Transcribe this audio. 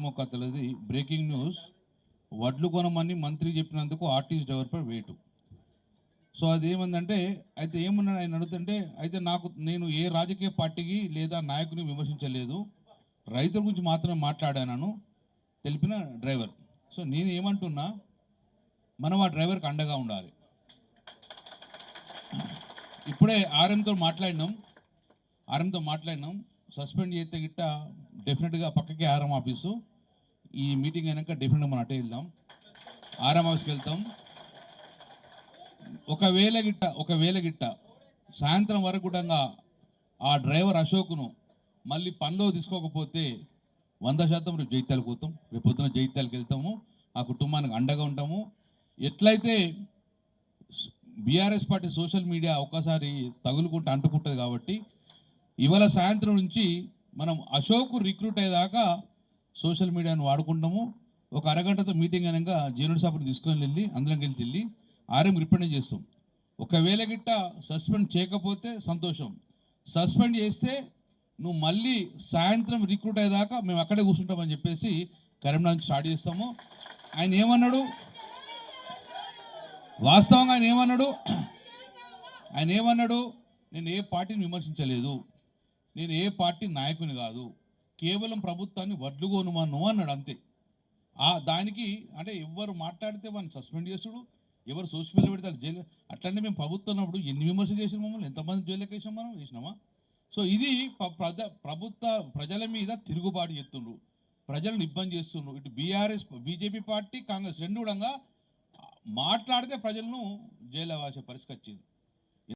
అబద్ధమో కథలది breaking news. వడ్లు కొనమని మంత్రి చెప్పినందుకు ఆర్టీసీ డ్రైవర్పై వేటు. సో అది ఏమందంటే, అయితే ఏమన్నాడు ఆయన అడుగుతుంటే, అయితే నేను ఏ రాజకీయ పార్టీకి లేదా నాయకుని విమర్శించలేదు, రైతుల గురించి మాత్రమే మాట్లాడాను తెలిపిన డ్రైవర్. సో నేను ఏమంటున్నా, మనం ఆ డ్రైవర్కి అండగా ఉండాలి. ఇప్పుడే ఆర్ఎంతో మాట్లాడినాం. సస్పెండ్ చేస్తే గిట్ట డెఫినెట్గా పక్కకి ఆర్ఎం ఆఫీసు. ఈ మీటింగ్ అయినాక డెఫినెట్గా మనం అటే వెళ్దాం, ఆర్ఎం ఆఫీస్కి వెళ్తాం. ఒకవేళ గిట్ట సాయంత్రం వరకు కూడా ఆ డ్రైవర్ అశోక్ను మళ్ళీ పనిలో తీసుకోకపోతే 100% రేపు జైత్యాలకు పోతాం. రేపు పొద్దున జైత్యాలకు వెళ్తాము, ఆ కుటుంబానికి అండగా ఉంటాము. ఎట్లయితే బీఆర్ఎస్ పార్టీ సోషల్ మీడియా ఒక్కసారి తగులుకుంటే అంటుకుంటుంది కాబట్టి ఇవాళ సాయంత్రం నుంచి మనం అశోక్ రిక్రూట్ అయ్యేదాకా సోషల్ మీడియాను వాడుకుంటాము. ఒక అరగంటతో మీటింగ్ అయినాక జీనుడి సాపుని తీసుకొని వెళ్ళి అందరం వెళ్ళి ఆర్ఎం రిప్రజెంట్ చేస్తాం. ఒకవేళ గిట్ట సస్పెండ్ చేయకపోతే సంతోషం, సస్పెండ్ చేస్తే నువ్వు మళ్ళీ సాయంత్రం రిక్రూట్ అయ్యేదాకా మేము అక్కడే కూర్చుంటామని చెప్పేసి కరీంనగర్ స్టార్ట్ చేస్తాము. ఆయన వాస్తవంగా ఆయన ఏమన్నాడు, నేను ఏ పార్టీని విమర్శించలేదు, నేను ఏ పార్టీ నాయకుని కాదు, కేవలం ప్రభుత్వాన్ని వడ్లు కొనుమను అన్నాడు అంతే. దానికి అంటే ఎవరు మాట్లాడితే వాడిని సస్పెండ్ చేసుడు, ఎవరు సోషల్ మీడియా పెడతారు జైలు. అట్లనే మేము ప్రభుత్వం ఉన్నప్పుడు ఎన్ని విమర్శలు చేసిన మమ్మల్ని, ఎంతమంది జైలుకి వేసినాం, మనం వేసినామా? సో ఇది ప్రజల మీద తిరుగుబాటు చేస్తుండ్రు, ప్రజలను ఇబ్బంది చేస్తుండ్రు. ఇటు బీజేపీ పార్టీ, కాంగ్రెస్ రెండు కూడా మాట్లాడితే ప్రజలను జైలు వేసే పరిస్థితి వచ్చింది.